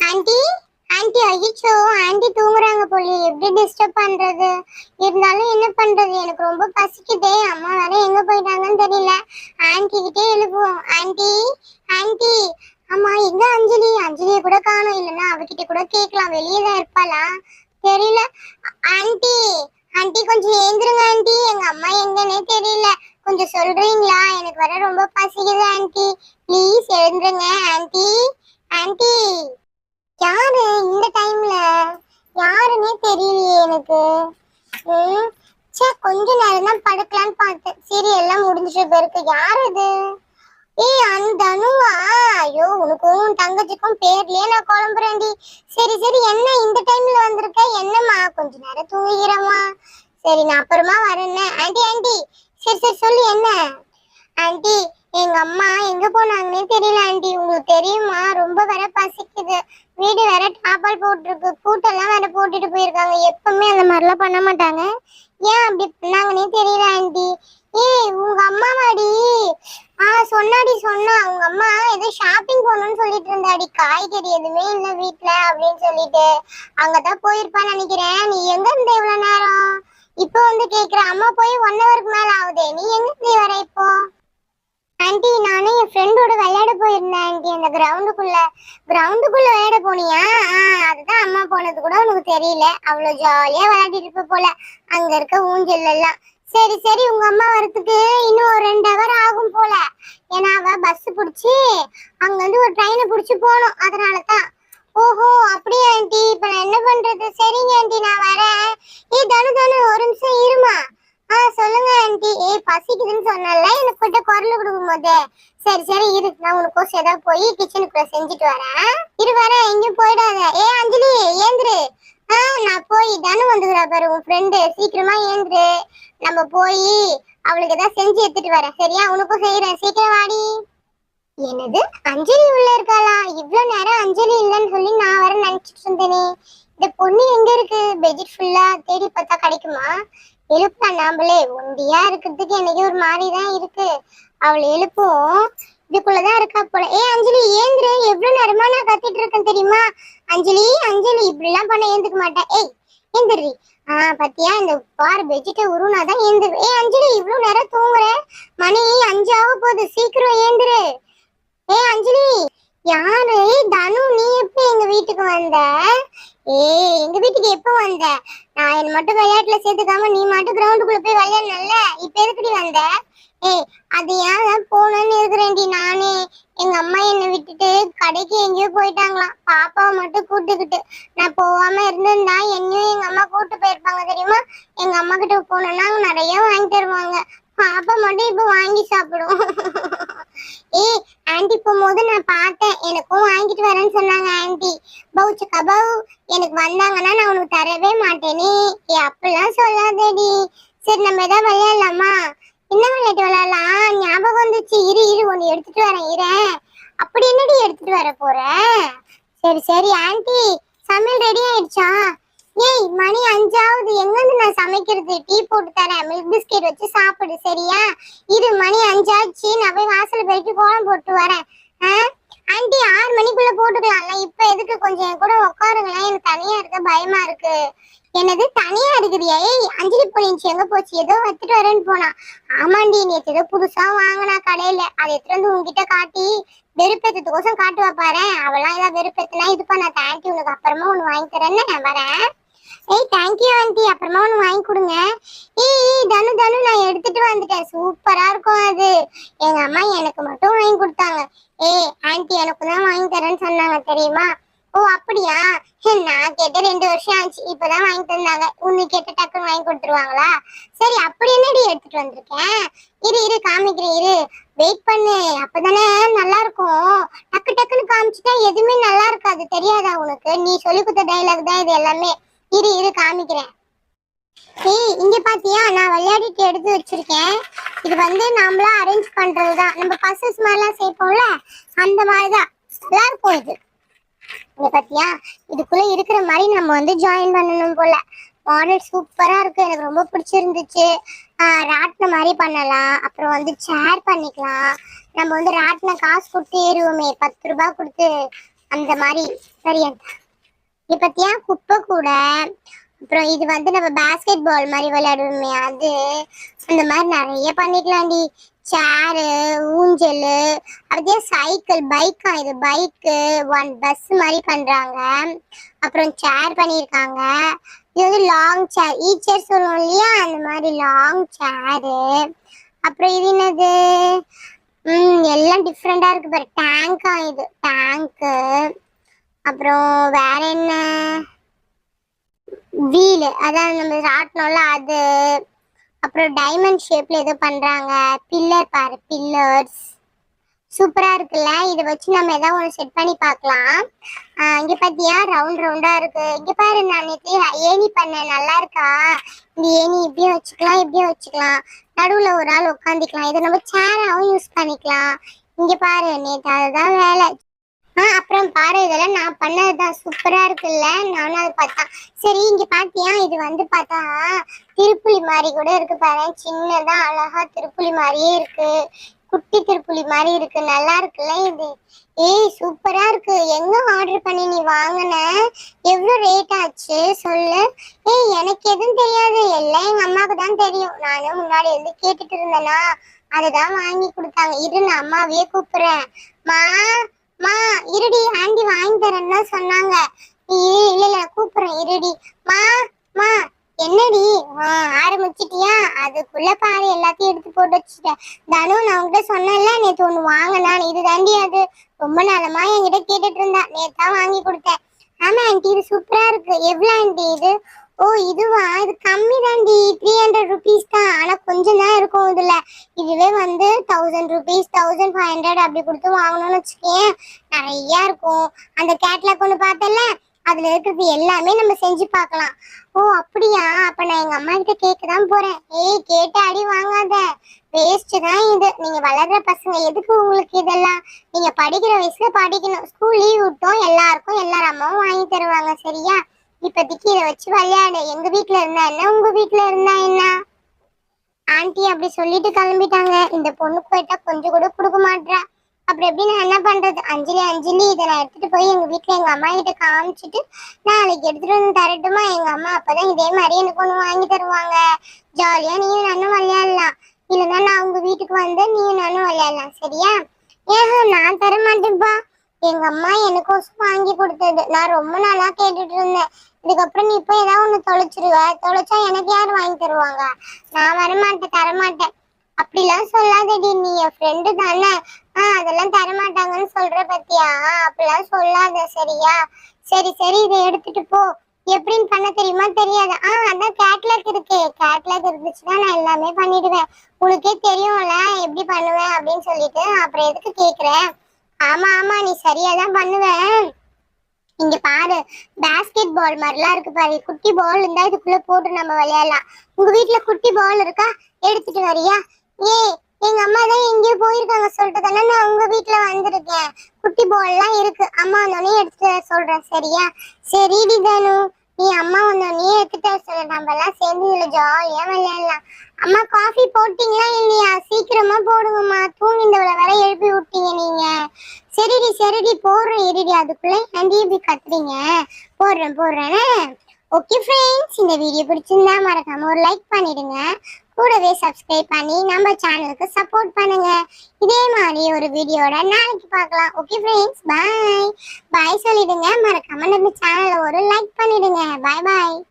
Aunty aunty அய்யோ aunty தூங்குறாங்க போலி, எப்படி டிஸ்டர்ப் பண்றது? இருந்தாலும் என்ன பண்றது, எனக்கு ரொம்ப பசிக்குதே. அம்மா வேற எங்க போயிட்டாங்கன்னு தெரியல. ஆண்டி கிட்டே எழுப்புவோம். Aunty aunty. அம்மா எங்க அஞ்சலி? அஞ்சலியை கூட காணோம். இல்லைன்னா அவகிட்ட கூட கேட்கலாம், வெளியே தான் இருப்பாளா தெரியல. ஆண்டி ஆண்டி கொஞ்சம் ஏந்திருங்க ஆண்டி, எங்க அம்மா எங்கன்னே தெரியல. கொஞ்சம் சொல்றீங்களா? எனக்கு வர ரொம்ப பசிக்குது ஆண்டி, ப்ளீஸ் எழுந்துருங்க ஆண்டி. ஆண்டி யாரு இந்த டைம்ல? யாருன்னே தெரியலையே எனக்கு. சே, கொஞ்ச நேரம் தான் படுக்கலான்னு பார்த்தேன். சரி எல்லாம் முடிஞ்சிட்டு போயிருக்கு. யார் இது? ஏய் அந்த அனுவா? ஐயோ, உனக்கும் தங்கச்சிக்கும் பேர்லயே நான் குழம்புறேன்டி. சரி சரி, என்ன இந்த டைம்ல வந்திருக்க? என்னம்மா கொஞ்ச நேரம் தூங்கிக்கிறேம்மா. சரி நான் அப்புறமா வரேன்னு. ஆண்டி ஆண்டி, சரி சரி சொல்லு என்ன? ஆண்டி எங்க அம்மா எங்க போனாங்கன்னே தெரியல ஆண்டி. உங்களுக்கு தெரியுமா, ரொம்ப வேற பசிக்குது. வீடு வேற டாப்பால் போட்டுருக்கு, பூட்டெல்லாம் வேற போட்டுட்டு போயிருக்காங்க. எப்பவுமே அந்த மாதிரிலாம் பண்ண மாட்டாங்க. ஏன் அப்படி பண்ணாங்கன்னே தெரியல ஆண்டி. ஏய் உங்க அம்மா வாடி. சொன்னாடி சொன்னா, உங்க அம்மா ஏதோ ஷாப்பிங் போகணும்னு சொல்லிட்டு இருந்தாடி. காய்கறி எதுவுமே இல்ல வீட்டுல அப்படின்னு சொல்லிட்டு அங்கதான் போயிருப்பான்னு நினைக்கிறேன். நீ எங்க இருந்த இவ்வளவு நேரம்? இப்போ வந்து கேக்குற. அம்மா போய் 1 ஹவருக்கு மேல ஆகுதே, நீ எங்க இருந்து வர இப்போ? ஆண்டி நானும் என் ஃப்ரெண்டோட விளையாட போயிருந்தேன் ஆண்டி. அந்த கிரவுண்டுக்குள்ள விளையாட போனியா? அதுதான் அம்மா போனது கூட உனக்கு தெரியல. அவ்வளவு ஜாலியா விளையாடிட்டு இருப்ப போல அங்க இருக்க ஊஞ்சல் எல்லாம். சரி சரி, உங்க அம்மா வரத்துக்கு இன்னும் ஒரு 2 ஹவர் ஆகும் போல. ஏன்னா அவ பஸ் பிடிச்சி அங்க இருந்து ஒரு ட்ரெயினை பிடிச்சி போகணும், அதனாலதான். ஓஹோ அப்படியா ஆண்டி, இப்ப நான் என்ன பண்றது? சரிங்க ஆண்டி நான் வரேன். தனு தனு ஒரு நிமிஷம் இருமா. சொல்லுங்க ஆண்டி. பசிக்குதுன்னு சொன்னல, எனக்கு கிட்ட குரல் கொடுக்கும் போது. சரி சரி இரு, நான் உனக்கு ஏதாவது போய் கிச்சனுக்குள்ள செஞ்சுட்டு வரேன். வரேன், எங்கேயும் போயிடாத. அஞ்சலி ஏந்திரு. நான் போய் தனு வந்துக்கிறா பாரு உன் ஃப்ரெண்டு, சீக்கிரமா ஏந்திரு. நம்ம போய் அவளுக்கு ஏதாவது செஞ்சு எடுத்துட்டு வரேன். சரியா? உனக்கும் செய்யறேன், சீக்கிரம் வாடி. என்னது, அஞ்சலி உள்ள இருக்காளா? இவ்வளவு நேரம் அஞ்சலி இல்லைன்னு சொல்லி நான் வர நினைச்சிட்டு இருந்தேனே. இந்த பொண்ணு எங்க இருக்கு? பெட்ஷீட் ஃபுல்லா தேடி பார்த்தா கிடைக்குமா? எழுப்பா நாமளே. ஒண்டியா இருக்கிறதுக்கு எனக்கு ஒரு மாதிரிதான் இருக்கு. அவளை எழுப்போம். இதுக்குள்ளதான் இருக்கா போல. அஞ்சலி ஏந்திரு, எவ்வளவு நேரமா நான் கத்திட்டு இருக்கேன் தெரியுமா? அஞ்சலி அஞ்சலி, இப்படி எல்லாம் பண்ண ஏந்துக்க மாட்டேன். ஏந்திரி. பத்தியா, இந்த பாரு பெட்ஷீட்டை உருனாதான் ஏந்திரு. அஞ்சலி இவ்வளவு நேரம் தூங்குற? மணி 5 ஆக போகுது, சீக்கிரம் ஏந்திரு. அஞ்சலி. யாரு? தனு, நீ எப்ப எங்க வீட்டுக்கு வந்த? எங்க வீட்டுக்கு எப்ப வந்த? நான் என்ன மட்டும் விளையாட்டுல சேர்த்துக்காம நீ மட்டும் கிரவுண்டுக்குள்ள போய் விளையாடல, இப்ப எதுக்குடி வந்த? அது ஏன் போனேன்னு இருக்கிறேன்டி நானே. எங்க அம்மா என்னை விட்டுட்டு கடைக்கு எங்கேயோ போயிட்டாங்களாம், பாப்பாவை மட்டும் கூட்டுக்கிட்டு. நான் போகாம இருந்திருந்தா என்னையும் எங்க அம்மா கூட்டு போயிருப்பாங்க தெரியுமா? எங்க அம்மா கிட்ட போனோம்னா நிறைய வாங்கி தருவாங்க. பாப்பா மட்டும் இப்ப வாங்கி சாப்பிடும். ஆண்டி போகும்போது நான் பார்த்தேன், எனக்கும் வாங்கிட்டு வரேன்னு சொன்னாங்க ஆண்டி. பவுச்சு கபவு எனக்கு வந்தாங்கன்னா நான் உனக்கு தரவே மாட்டேனே. அப்படிலாம் சொல்லாதேடி. சரி நம்ம ஏதாவது விளையாடலாமா? என்ன விளையாட்டு விளையாடலாம்? ஞாபகம் வந்துச்சு, இரு இரு ஒன்னு எடுத்துட்டு வரேன், இரேன். அப்படி என்னடி எடுத்துட்டு வர போற? சரி சரி ஆண்டி, சமையல் ரெடி ஆயிடுச்சா? மணி 5 ஆகுது, எங்க இருந்து நான் சமைக்கிறது? டீ போட்டு தரேன், மில்க் பிஸ்கெட் வச்சு சாப்பிடு, சரியா? இரு, மணி 5 ஆச்சு, நான் போய் வாசல் போயிட்டு கோலம் போட்டு வரேன். ஆண்டி 6 மணிக்குள்ள போட்டுக்கலாம்ல, இப்ப எதுக்கு? கொஞ்சம் என் கூட உட்காருங்களேன், எனக்கு தனியா இருக்க பயமா இருக்கு. என்னது தனியா இருக்குதியா? அஞ்சலி போனிச்சு, எங்க போச்சு? ஏதோ எடுத்துட்டு வரேன்னு போனா. ஆமாண்டி, நேற்று ஏதோ புதுசா வாங்கினா கடையில, அதை எடுத்துட்டு வந்து உங்ககிட்ட காட்டி வெறுப்பேற்றத்துக்கோசம் காட்டுவா பாரு. அவெல்லாம் ஏதாவது வெறுப்பேத்துனா இது பண்ண. தேங்க்யூ, உனக்கு அப்புறமா ஒண்ணு வாங்கி தரேன்னு நான் வரேன். தேங்க்யூ ஆண்டி, அப்புறமா ஒண்ணு வாங்கி கொடுங்க. தனு தனு, நான் எடுத்துட்டு வந்துட்டேன், சூப்பரா இருக்கும் அது. எங்க அம்மா எனக்கு மட்டும் வாங்கி கொடுத்தாங்க. ஆண்டி எனக்கு தான் வாங்கி தரேன்னு சொன்னாங்க தெரியுமா? ஓ அப்படியா? நான் கேட்ட 2 வருஷம் ஆச்சு, இப்பதான் வாங்கி தந்தாங்க. உன்னை கேட்ட டக்குன்னு வாங்கி கொடுத்துருவாங்களா? சரி, அப்படி என்னடி எடுத்துட்டு வந்திருக்கேன்? இரு இரு காமிக்கிறேன், இரு, வெயிட் பண்ணு, அப்பதானே நல்லா இருக்கும். டக்கு டக்குன்னு காமிச்சுட்டா எதுவுமே நல்லா இருக்காது, தெரியாதா உனக்கு? நீ சொல்லி கொடுத்த டைலாக் தான் இது எல்லாமே. இரு இரு காமிக்கிறேன். இங்க பாத்தியா, நான் விளையாடிட்டு எடுத்து வச்சிருக்கேன். இது வந்து நாமளா அரேஞ்ச் பண்றதுதான். நம்ம பசஸ் மாதிரிலாம் சேர்ப்போம்ல, அந்த மாதிரிதான் நல்லா இருக்கும் இது. இங்க பாத்தியா, இதுக்குள்ள இருக்கிற மாதிரி நம்ம வந்து ஜாயின் பண்ணணும் போல. மாடல் சூப்பரா இருக்கு, எனக்கு ரொம்ப பிடிச்சிருந்துச்சு. ராட்டின மாதிரி பண்ணலாம். அப்புறம் வந்து சேர் பண்ணிக்கலாம். நம்ம வந்து ராட்டின காசு கொடுத்து ஏறுவோமே, 10 ரூபாய் கொடுத்து, அந்த மாதிரி சரியா. இது பத்தியா குப்பை கூட, அப்புறம் இது வந்து நம்ம பேஸ்கெட் பால் மாதிரி விளையாடுவோமே அது, அந்த மாதிரி நிறைய பண்ணிக்கலாம்டி. சேரு, ஊஞ்சல், அப்படியே சைக்கிள், பைக்கா இது பைக்கு, ஒன் பஸ் மாதிரி பண்றாங்க. அப்புறம் சேர் பண்ணியிருக்காங்க. இது வந்து லாங் சேர், ஈ சேர் சொல்லுவோம் இல்லையா, அந்த மாதிரி லாங் சேரு. அப்புறம் இது என்னது, எல்லாம் டிஃப்ரெண்டா இருக்கு பாரு. டேங்கா இது டேங்க்கு. அப்புறம் வேற என்ன, வீல், அதான் நம்ம ராட்டனம்ல அது. அப்புறம் டைமண்ட் ஷேப்ல ஏதோ பண்றாங்க. பில்லர் பாரு, பில்லர்ஸ் சூப்பரா இருக்குல்ல. இதை வச்சு நம்ம ஏதாவது ஒன்று செட் பண்ணி பார்க்கலாம். இங்க பாத்தியா ரவுண்ட் ரவுண்டா இருக்கு. இங்க பாரு, நான் நேற்று ஏணி பண்ணேன், நல்லா இருக்கா? இந்த ஏணி இப்படியும் வச்சுக்கலாம், இப்படியும் வச்சுக்கலாம், நடுவுல ஒரு ஆள் உட்காந்துக்கலாம். இதை நம்ம சேராவும் யூஸ் பண்ணிக்கலாம். இங்க பாரு, நேற்று அதுதான் வேலை. அப்புறம் பாரு, இதெல்லாம் நான் பண்ணதுதான், சூப்பரா இருக்குல்ல. நானும் அதை பார்த்தேன். சரி, இங்க பாத்தியா, இது வந்து பார்த்தா திருப்புளி மாதிரி கூட இருக்கு பாரு. சின்னதா அழகா திருப்புளி மாதிரியே இருக்கு, குட்டி திருப்புளி மாதிரி இருக்கு, நல்லா இருக்குல்ல இது. ஏய் சூப்பரா இருக்கு. எங்க ஆர்டர் பண்ணி நீ வாங்கின? எவ்வளவு ரேட் ஆச்சு சொல்லு. ஏய் எனக்கு எதுவும் தெரியாது, எல்லாம் எங்க அம்மாவுக்கு தான் தெரியும். நானும் முன்னாடி இருந்து கேட்டுட்டு இருந்தேனா, அதுதான் வாங்கி கொடுத்தாங்க. இரு, நான் அம்மாவையே கூப்பிடுறேன். மா மா இருடி, ஆண்டி வாங்கி தரேன்னு தான் சொன்னாங்க. இல்ல இல்ல கூப்பிடுறேன், இருடி. மா மா என்னடி ஆரம்பிச்சிட்டியா? அதுக்குள்ள பாரு எல்லாத்தையும் எடுத்து போட்டு வச்சுட்டேன். தனு, நான் உங்ககிட்ட சொன்னேன்ல நேற்று ஒண்ணு வாங்கினான், இது தாண்டி அது. ரொம்ப நாளமா என்கிட்ட கேட்டுட்டு இருந்தா, நேத்தான் வாங்கி கொடுத்தேன். ஆமா ஆண்டி, இது சூப்பரா இருக்கு. எவ்வளவு ஆண்டி இது? ஓ இதுவா, இது கம்மி தாண்டி, 300 rupees தான். ஆனா கொஞ்சம் தான் இருக்கும் இதுல. இதுவே வந்து 1000 rupees, 1500 அப்படி கொடுத்து வாங்கணும்னு வச்சுக்கேன், நிறைய இருக்கும். அந்த கேட்லாக் ஒண்ணு பார்த்தல, அதுல இருக்கிறது எல்லாமே நம்ம செஞ்சு பார்க்கலாம். ஓ அப்படியா? அப்ப நான் எங்க அம்மா கிட்ட கேட்கதான் போறேன். ஏய் கேட்டு அடி வாங்காத, வேஸ்ட் தான் இது. நீங்க வளர்ற பசங்க, எதுக்கு உங்களுக்கு இதெல்லாம்? நீங்க படிக்கிற வயசுல படிக்கணும். ஸ்கூல் லீவ் விட்டோம், எல்லாருக்கும் எல்லார் அம்மாவும் வாங்கி தருவாங்க, சரியா? இப்போதைக்கு இதை வச்சு விளையாடு. எங்க வீட்டுல இருந்தா என்ன, உங்க வீட்டுல இருந்தா என்ன? ஆண்டி அப்படி சொல்லிட்டு கிளம்பிட்டாங்க. இந்த பொண்ணு போயிட்டா கொஞ்சம் கூட கொடுக்க மாட்டா. அப்புறம் எப்படி நான் என்ன பண்றது? அஞ்சலி அஞ்சலி, இதை நான் எடுத்துட்டு போய் எங்க வீட்டுல எங்க அம்மா கிட்ட காமிச்சிட்டு நாளைக்கு எடுத்துட்டு வந்து தரட்டுமா? எங்க அம்மா அப்பதான் இதே மாதிரி எனக்கு ஒண்ணு வாங்கி தருவாங்க. ஜாலியா நீயும் நானும் விளையாடலாம். இல்லைன்னா நான் உங்க வீட்டுக்கு வந்து நீயும் நானும் விளையாடலாம், சரியா? நான் தர மாட்டேன்ப்பா. எங்க அம்மா எனக்கோசம் வாங்கி கொடுத்தது, நான் ரொம்ப நாளா கேட்டுட்டு இருந்தேன். இதுக்கப்புறம் நீ போய் ஏதாவது ஒண்ணு தொலைச்சிருவ, தொலைச்சா எனக்கு யார் வாங்கி தருவாங்க? நான் வரமாட்டேன், தரமாட்டேன். அப்படிலாம் சொல்லாதடி, நீ என் ஃப்ரெண்டு தானே. அதெல்லாம் தரமாட்டாங்கன்னு சொல்ற பத்தியா? அப்படிலாம் சொல்லாத, சரியா? சரி சரி, இதை எடுத்துட்டு போ. எப்படின்னு பண்ண தெரியுமா தெரியாது? அதான் கேட்லாக் இருக்கு. கேட்லாக் இருந்துச்சுன்னா நான் எல்லாமே பண்ணிடுவேன். உனக்கே தெரியும்ல எப்படி பண்ணுவேன் அப்படின்னு சொல்லிட்டு, அப்புறம் எதுக்கு கேக்குறேன்? ஆமா ஆமா, நீ சரியாதான் பண்ணுவேன். இங்க பாரு, பேஸ்கெட் பால் மாதிரிலாம் இருக்கு பாரு. குட்டி பால் இருந்தா இதுக்குள்ள போட்டு நம்ம விளையாடலாம். உங்க வீட்டுல குட்டி பால் இருக்கா? எடுத்துட்டு வரியா? எங்க அம்மா தான் எங்கேயோ போயிருக்காங்க சொல்லிட்டு தானே நான் உங்க வீட்டுல வந்திருக்கேன். குட்டி பால் எல்லாம் இருக்கு, அம்மா வந்தோடனே எடுத்துட்டு சொல்றேன், சரியா? சரிடி தனு, நீ அம்மா வந்தோடனே எடுத்துட்டு சொல்ல, நம்ம எல்லாம் சேர்ந்து இதுல ஜாலியா விளையாடலாம். அம்மா காஃபி போட்டீங்களா இல்லையா? சீக்கிரமா போடுங்கம்மா, தூங்கிண்டவளை வேற எழுப்பி விட்டீங்க நீங்க. சரிடி சரிடி போடுறேன், இருடி. அதுக்குள்ள ஆண்டி இப்படி கத்துறீங்க. போடுறேன். ஓகே ஃப்ரெண்ட்ஸ், இந்த வீடியோ பிடிச்சிருந்தா மறக்காம ஒரு லைக் பண்ணிடுங்க. கூடவே சப்ஸ்கிரைப் பண்ணி நம்ம சேனலுக்கு சப்போர்ட் பண்ணுங்க. இதே மாதிரி ஒரு வீடியோட நாளைக்கு பார்க்கலாம். ஓகே ஃப்ரெண்ட்ஸ், பாய் பாய் சொல்லிடுங்க. மறக்காம நம்ம சேனலை ஒரு லைக் பண்ணிடுங்க. பாய் பாய்.